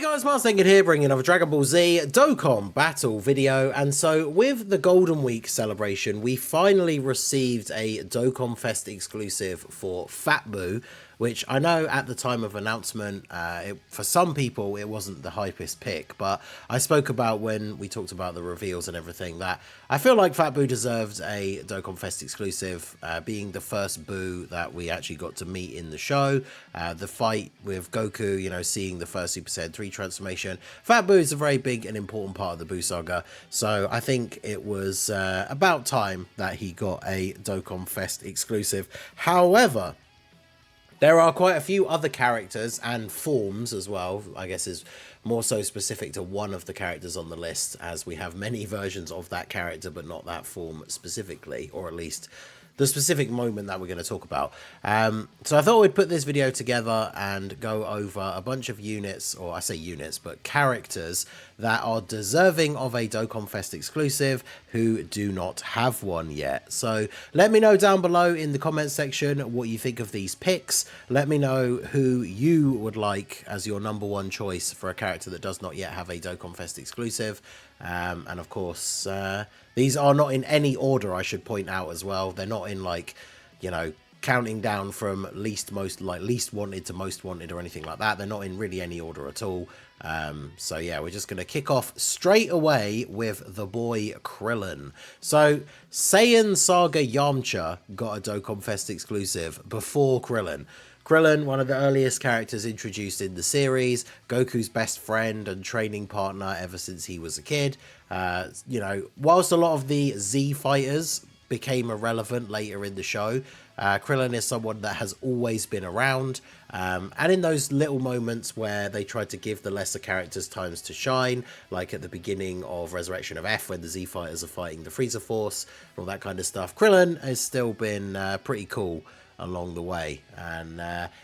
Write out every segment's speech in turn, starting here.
Guys, Mars Naked here, bringing another Dragon Ball Z Dokkan battle video. And so with the Golden Week celebration, we finally received a Dokkan Fest exclusive for Fat Boo, which I know at the time of announcement, for some people it wasn't the hypest pick, but I spoke about when we talked about the reveals and everything that I feel like Fat Boo deserved a Dokkan Fest exclusive, being the first Boo that we actually got to meet in the show. The fight with Goku, you know, seeing the first Super Saiyan 3 transformation. Fat Boo is a very big and important part of the Boo saga, so I think it was about time that he got a Dokkan Fest exclusive. However, there are quite a few other characters and forms as well, I guess is more so specific to one of the characters on the list, as we have many versions of that character but not that form specifically, or at least the specific moment that we're going to talk about. So I thought we'd put this video together and go over a bunch of units, or I say units, but characters that are deserving of a Dokkan Fest exclusive who do not have one yet. So let me know down below in the comments section what you think of these picks. Let me know who you would like as your #1 choice for a character that does not yet have a Dokkan Fest exclusive. And of course, these are not in any order, I should point out as well. They're not in, like, you know, counting down from least wanted to most wanted or anything like that. They're not in really any order at all. So yeah, we're just going to kick off straight away with the boy Krillin. So Saiyan Saga Yamcha got a Dokkan Fest exclusive before Krillin. Krillin, one of the earliest characters introduced in the series, Goku's best friend and training partner ever since he was a kid. You know, whilst a lot of the Z fighters became irrelevant later in the show, Krillin is someone that has always been around, and in those little moments where they tried to give the lesser characters times to shine, like at the beginning of Resurrection of F when the Z fighters are fighting the Frieza Force, all that kind of stuff, Krillin has still been pretty cool along the way, and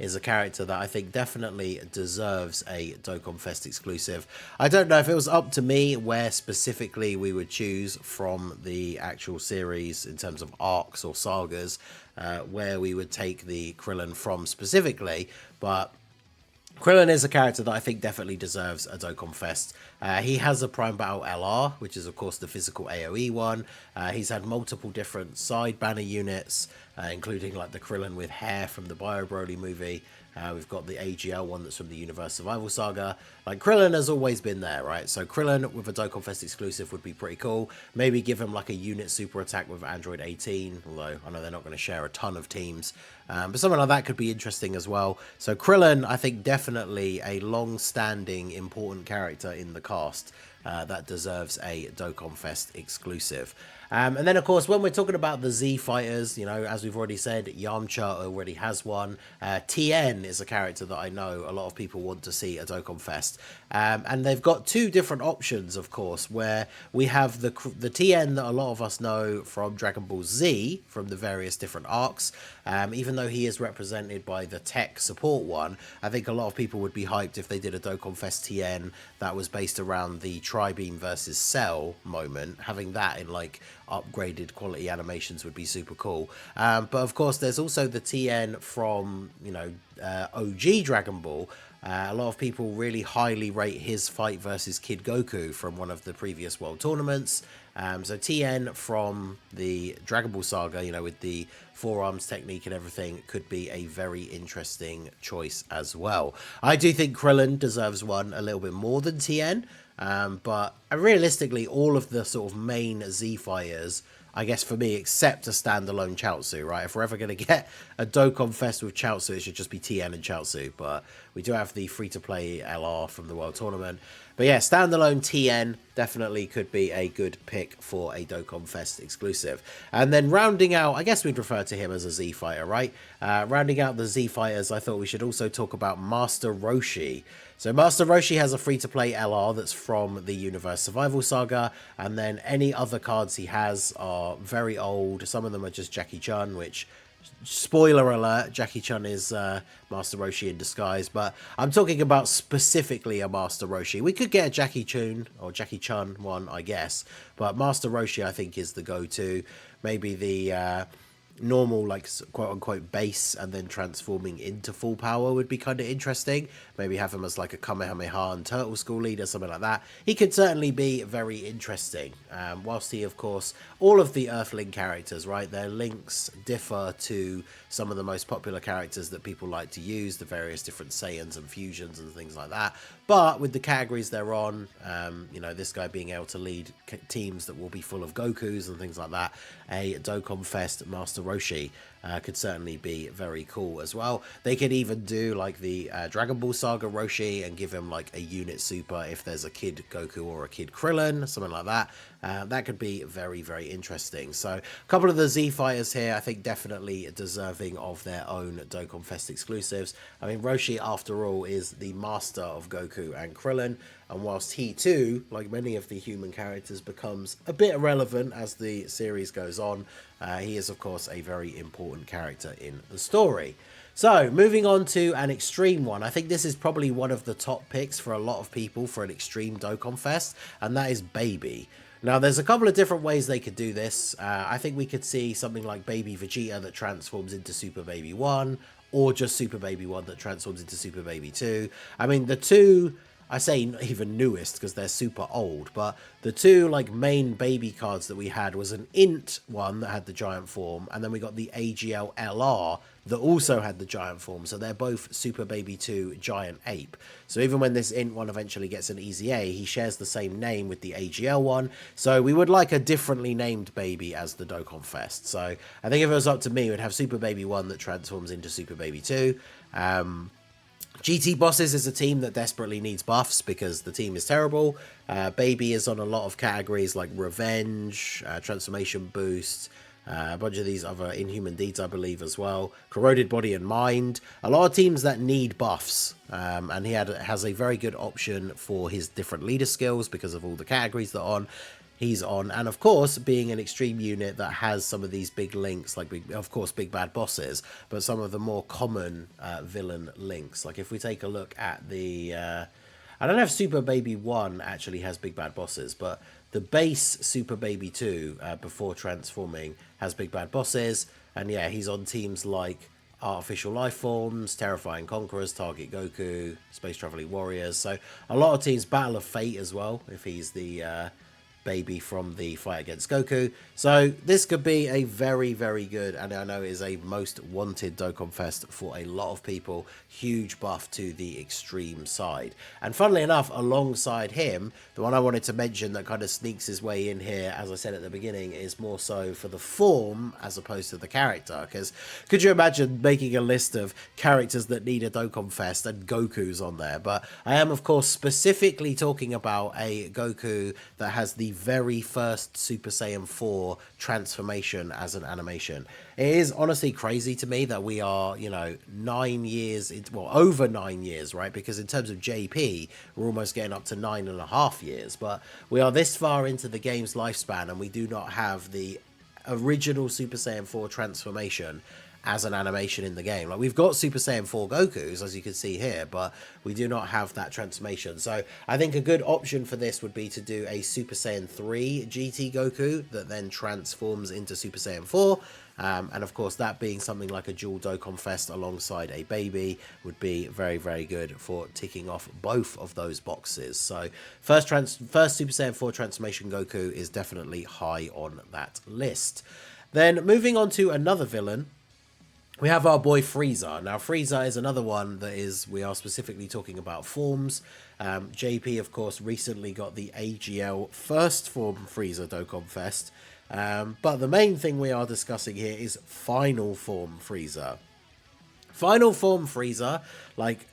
is a character that I think definitely deserves a Dokkan Fest exclusive. I don't know if it was up to me where specifically we would choose from the actual series in terms of arcs or sagas, where we would take the Krillin from specifically, but Krillin is a character that I think definitely deserves a Dokkan Fest. He has a Prime Battle LR, which is of course the physical AoE one. He's had multiple different side banner units, including like the Krillin with hair from the Bio Broly movie. We've got the AGL one that's from the Universe Survival Saga. Like, Krillin has always been there, right? So Krillin with a Dokkan Fest exclusive would be pretty cool. Maybe give him like a unit super attack with Android 18, although I know they're not going to share a ton of teams. But something like that could be interesting as well. So Krillin, I think, definitely a long-standing important character in the cast that deserves a Dokkan Fest exclusive. And then, of course, when we're talking about the Z fighters, you know, as we've already said, Yamcha already has one. Tien is a character that I know a lot of people want to see at Dokkan Fest. And they've got two different options, of course, where we have the Tien that a lot of us know from Dragon Ball Z, from the various different arcs. Even though he is represented by the tech support one, I think a lot of people would be hyped if they did a Dokkan Fest Tien that was based around the Tri-Beam versus Cell moment. Having that in, like, upgraded quality animations would be super cool. But of course, there's also the Tien from, you know, OG Dragon Ball. A lot of people really highly rate his fight versus Kid Goku from one of the previous world tournaments. So Tien from the Dragon Ball saga, you know, with the forearms technique and everything, could be a very interesting choice as well. I do think Krillin deserves one a little bit more than Tien. But realistically, all of the sort of main Z fighters, I guess for me, except a standalone Chaozu, right? If we're ever going to get a Dokkan Fest with Chaozu, it should just be Tien and Chaozu. But we do have the free-to-play LR from the World Tournament. But yeah, standalone Tien definitely could be a good pick for a Dokkan Fest exclusive. And then rounding out, I guess we'd refer to him as a Z fighter, right? Rounding out the Z fighters, I thought we should also talk about Master Roshi. So Master Roshi has a free-to-play LR that's from the Universe Survival Saga, and then any other cards he has are very old. Some of them are just Jackie Chun, which, spoiler alert, Jackie Chun is Master Roshi in disguise, but I'm talking about specifically a Master Roshi. We could get a Jackie Chun or Jackie Chun one, I guess, but Master Roshi, I think, is the go-to. Maybe the normal, like quote unquote base, and then transforming into full power would be kind of interesting. Maybe have him as like a Kamehameha and Turtle School leader, something like that. He could certainly be very interesting. Whilst he, of course, all of the Earthling characters, right, their links differ to some of the most popular characters that people like to use, the various different Saiyans and fusions and things like that. But with the categories they're on, you know, this guy being able to lead teams that will be full of Gokus and things like that, a Dokkan Fest Master Roshi could certainly be very cool as well. They could even do like the Dragon Ball Saga Roshi and give him like a unit super if there's a Kid Goku or a Kid Krillin, something like that. That could be very, very interesting. So a couple of the Z fighters here, I think definitely deserving of their own Dokkan Fest exclusives. I mean, Roshi, after all, is the master of Goku and Krillin. And whilst he too, like many of the human characters, becomes a bit irrelevant as the series goes on, he is, of course, a very important character in the story. So, moving on to an extreme one. I think this is probably one of the top picks for a lot of people for an extreme Dokkan Fest, and that is Baby. Now, there's a couple of different ways they could do this. I think we could see something like Baby Vegeta that transforms into Super Baby 1, or just Super Baby 1 that transforms into Super Baby 2. I mean, the two, I say not even newest because they're super old, but the two like main baby cards that we had was an Int one that had the giant form, and then we got the AGL LR that also had the giant form. So they're both Super Baby 2 Giant Ape. So even when this Int one eventually gets an Easy A, he shares the same name with the AGL one. So we would like a differently named baby as the Dokkan Fest. So I think if it was up to me, we'd have Super Baby 1 that transforms into Super Baby 2. GT Bosses is a team that desperately needs buffs because the team is terrible. Baby is on a lot of categories like Revenge, Transformation Boost, a bunch of these other Inhuman Deeds, I believe, as well. Corroded Body and Mind. A lot of teams that need buffs. And he has a very good option for his different leader skills because of all the categories that he's on, and of course being an extreme unit that has some of these big links, like of course big bad bosses, but some of the more common villain links. Like if we take a look at the I don't know if Super Baby 1 actually has big bad bosses, but the base Super Baby 2 before transforming has big bad bosses, and yeah, he's on teams like Artificial Life Forms, Terrifying Conquerors, Target Goku, Space Traveling Warriors. So a lot of teams, Battle of Fate as well, if he's the baby from the fight against Goku. So this could be a very, very good, and I know is a most wanted Dokkan Fest for a lot of people. Huge buff to the extreme side. And funnily enough, alongside him, the one I wanted to mention that kind of sneaks his way in here, as I said at the beginning, is more so for the form as opposed to the character. Because could you imagine making a list of characters that need a Dokkan Fest and Goku's on there? But I am, of course, specifically talking about a Goku that has the very first Super Saiyan 4 transformation as an animation. It is honestly crazy to me that we are, you know, 9 years, well, over 9 years, right? Because in terms of JP, we're almost getting up to 9.5 years, but we are this far into the game's lifespan and we do not have the original Super Saiyan 4 transformation as an animation in the game. Like, we've got Super Saiyan 4 Gokus, as you can see here, but we do not have that transformation. So I think a good option for this would be to do a Super Saiyan 3 GT Goku that then transforms into Super Saiyan 4. And of course, that being something like a dual Dokkan Fest alongside a baby would be very, very good for ticking off both of those boxes. So first Super Saiyan 4 transformation Goku is definitely high on that list. Then moving on to another villain, we have our boy Frieza. Now, Frieza is another one that we are specifically talking about forms. JP, of course, recently got the AGL first form Frieza Dokkan Fest. But the main thing we are discussing here is final form Frieza. Final form Frieza, like,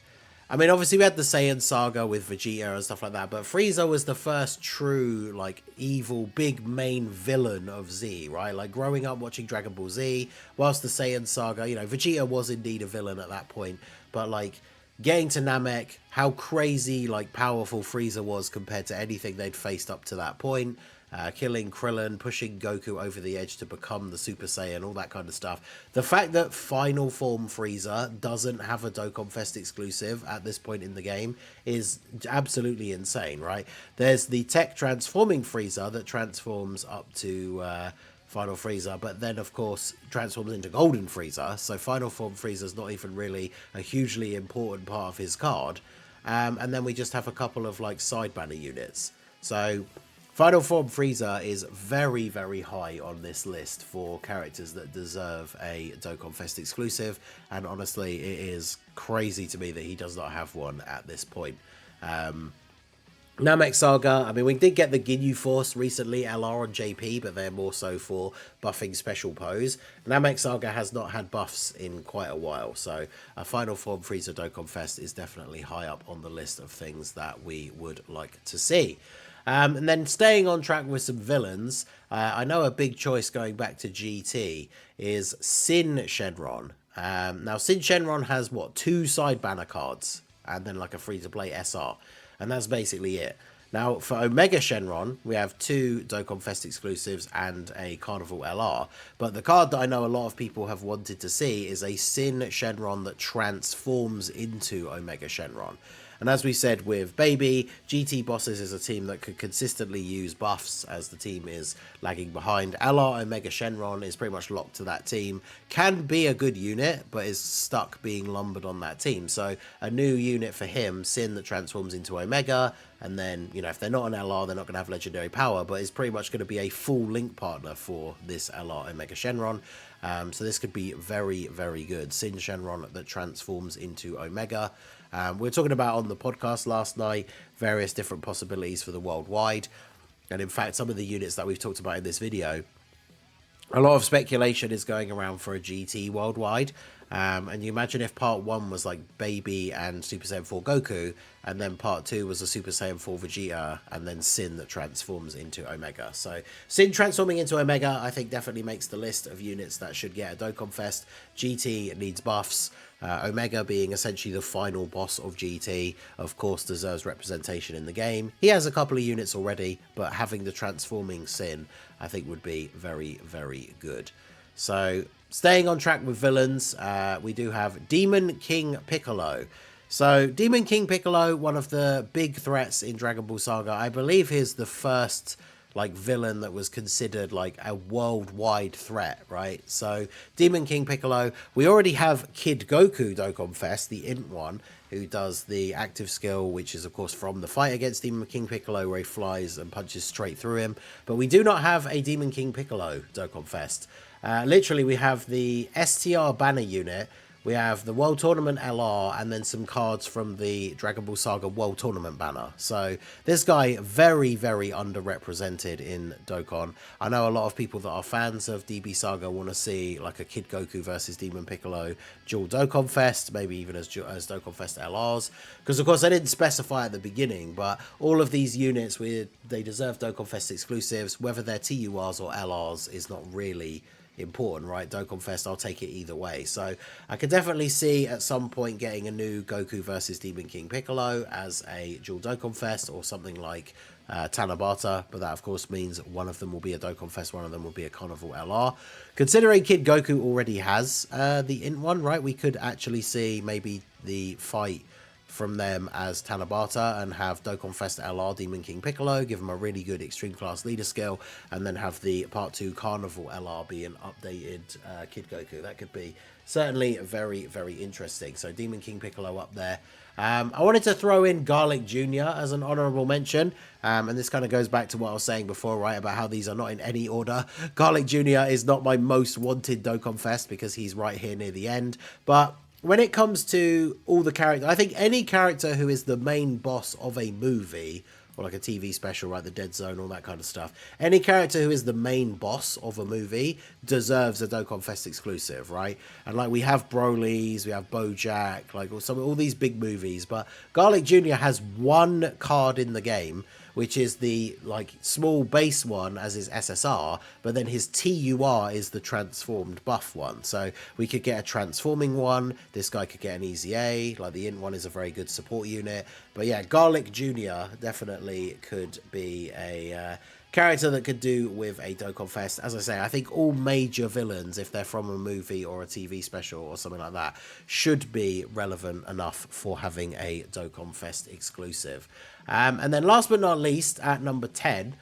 I mean, obviously we had the Saiyan saga with Vegeta and stuff like that, but Frieza was the first true, like, evil, big main villain of Z, right? Like, growing up watching Dragon Ball Z, whilst the Saiyan saga, you know, Vegeta was indeed a villain at that point, but, like, getting to Namek, how crazy, like, powerful Frieza was compared to anything they'd faced up to that point. Killing Krillin, pushing Goku over the edge to become the Super Saiyan, all that kind of stuff. The fact that Final Form Frieza doesn't have a Dokkan Fest exclusive at this point in the game is absolutely insane, right? There's the Tech Transforming Frieza that transforms up to Final Frieza, but then of course transforms into Golden Frieza, so Final Form Frieza is not even really a hugely important part of his card. And then we just have a couple of like side banner units. So Final Form Frieza is very, very high on this list for characters that deserve a Dokkan Fest exclusive, and honestly it is crazy to me that he does not have one at this point. Namek Saga, I mean, we did get the Ginyu Force recently, LR and JP, but they're more so for buffing special pose. Namek Saga has not had buffs in quite a while, so a Final Form Frieza Dokkan Fest is definitely high up on the list of things that we would like to see. And then staying on track with some villains, I know a big choice going back to GT is Sin Shenron. Now, Sin Shenron has, what, 2 side banner cards, and then like a free-to-play SR. And that's basically it. Now, for Omega Shenron, we have 2 Dokkan Fest exclusives and a Carnival LR. But the card that I know a lot of people have wanted to see is a Sin Shenron that transforms into Omega Shenron. And as we said with Baby, GT Bosses is a team that could consistently use buffs as the team is lagging behind. LR Omega Shenron is pretty much locked to that team. Can be a good unit, but is stuck being lumbered on that team. So a new unit for him, Sin that transforms into Omega, and then, you know, if they're not an LR, they're not going to have legendary power, but is pretty much going to be a full link partner for this LR Omega Shenron. So this could be very, very good. Sin Shenron that transforms into Omega. We were talking about on the podcast last night various different possibilities for the worldwide, and in fact some of the units that we've talked about in this video, a lot of speculation is going around for a GT worldwide. And you imagine if part 1 was like Baby and Super Saiyan 4 Goku, and then part 2 was a Super Saiyan 4 Vegeta, and then Sin that transforms into Omega. So Sin transforming into Omega, I think definitely makes the list of units that should get a Dokkan Fest. GT needs buffs. Omega being essentially the final boss of GT, of course deserves representation in the game. He has a couple of units already, but having the transforming Sin, I think would be very, very good. So staying on track with villains, we do have Demon King Piccolo. So Demon King Piccolo, one of the big threats in Dragon Ball Saga. I believe he's the first like villain that was considered like a worldwide threat, right? So Demon King Piccolo, we already have Kid Goku Dokkan Fest, the Int one, who does the active skill, which is of course from the fight against Demon King Piccolo, where he flies and punches straight through him. But we do not have a Demon King Piccolo Dokkan Fest. Literally, we have the STR banner unit, we have the World Tournament LR, and then some cards from the Dragon Ball Saga World Tournament banner. So this guy, very, very underrepresented in Dokkan. I know a lot of people that are fans of DB Saga want to see like a Kid Goku versus Demon Piccolo dual Dokkan Fest, maybe even as Dokkan Fest LRs. Because of course I didn't specify at the beginning, but all of these units, they deserve Dokkan Fest exclusives. Whether they're TURs or LRs is not really important, right? Dokkan Fest, I'll take it either way. So I could definitely see at some point getting a new Goku versus Demon King Piccolo as a dual Dokkan Fest, or something like Tanabata, but that of course means one of them will be a Dokkan Fest, one of them will be a Carnival LR. Considering Kid Goku already has the Int one, right, we could actually see maybe the fight from them as Tanabata and have Dokkan Fest LR Demon King Piccolo, give him a really good extreme class leader skill, and then have the part 2 Carnival LR be an updated Kid Goku. That could be certainly very, very interesting. So Demon King Piccolo up there. I wanted to throw in Garlic Jr. as an honorable mention, and this kind of goes back to what I was saying before, right, about how these are not in any order. Garlic Jr. is not my most wanted Dokkan Fest because he's right here near the end, but when it comes to all the characters, I think any character who is the main boss of a movie, or like a TV special, right, the Dead Zone, all that kind of stuff, any character who is the main boss of a movie deserves a Dokkan Fest exclusive, right? And like we have Broly's, we have BoJack, like all these big movies, but Garlic Jr. has one card in the game, which is the like small base one as his SSR, but then his TUR is the transformed buff one. So we could get a transforming one, this guy could get an easy A, like the Int one is a very good support unit. But yeah, Garlic Jr. definitely could be a character that could do with a Dokkan Fest. As I say, I think all major villains, if they're from a movie or a TV special or something like that, should be relevant enough for having a Dokkan Fest exclusive. And then last but not least, at number 10,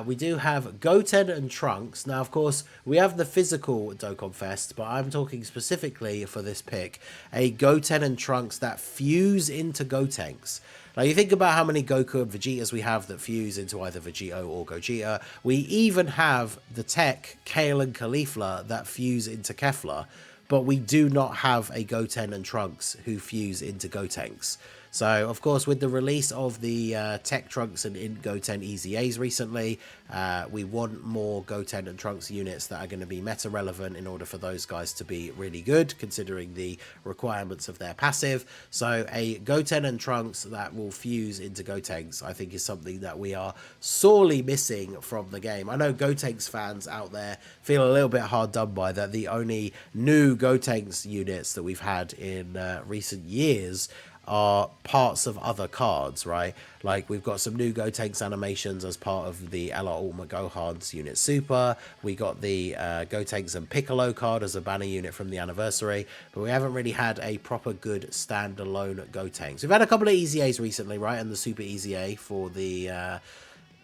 We do have Goten and Trunks. Now, of course, we have the physical Dokkan Fest, but I'm talking specifically for this pick, a Goten and Trunks that fuse into Gotenks. Now, you think about how many Goku and Vegetas we have that fuse into either Vegito or Gogeta. We even have the tech, Kale and Caulifla, that fuse into Kefla, but we do not have a Goten and Trunks who fuse into Gotenks. So, of course, with the release of the Tech Trunks and Int Goten EZAs recently, we want more Goten and Trunks units that are going to be meta-relevant in order for those guys to be really good, considering the requirements of their passive. So, a Goten and Trunks that will fuse into Gotenks, I think, is something that we are sorely missing from the game. I know Gotenks fans out there feel a little bit hard done by that. The only new Gotenks units that we've had in recent years are parts of other cards, right? Like, we've got some new Gotenks animations as part of the LR Ultimate Gohan's Unit Super. We got the Gotenks and Piccolo card as a banner unit from the anniversary, but we haven't really had a proper good standalone Gotenks. We've had a couple of EZAs recently, right? And the Super EZA for the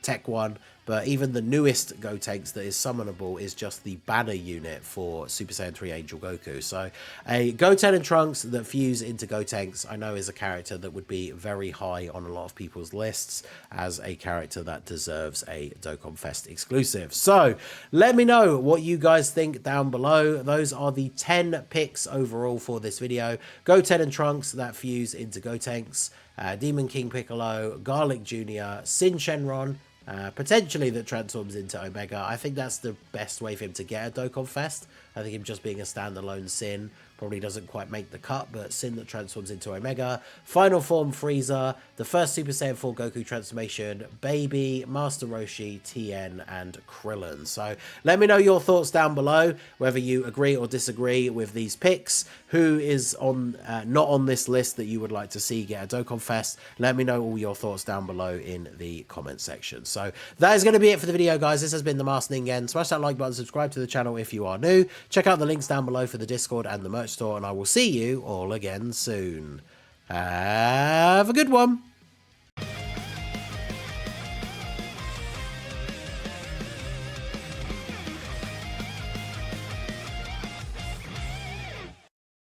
Tech one, but even the newest Gotenks that is summonable is just the banner unit for Super Saiyan 3 Angel Goku. So a Goten and Trunks that fuse into Gotenks, I know, is a character that would be very high on a lot of people's lists as a character that deserves a Dokkan Fest exclusive. So let me know what you guys think down below. Those are the 10 picks overall for this video. Goten and Trunks that fuse into Gotenks, Demon King Piccolo, Garlic Jr., Sin Shenron, potentially that transforms into Omega. I think that's the best way for him to get a Dokkan Fest. I think him just being a standalone Sin probably doesn't quite make the cut, but Sin that transforms into Omega. Final form Frieza, the first Super Saiyan 4 Goku transformation, Baby, Master Roshi, Tien, and Krillin. So let me know your thoughts down below, whether you agree or disagree with these picks. Who is on not on this list that you would like to see get a Dokkan Fest? Let me know all your thoughts down below in the comment section. So that is going to be it for the video, guys. This has been the Master Ningen. Smash that like button, subscribe to the channel if you are new. Check out the links down below for the Discord and the merch store, and I will see you all again soon. Have a good one.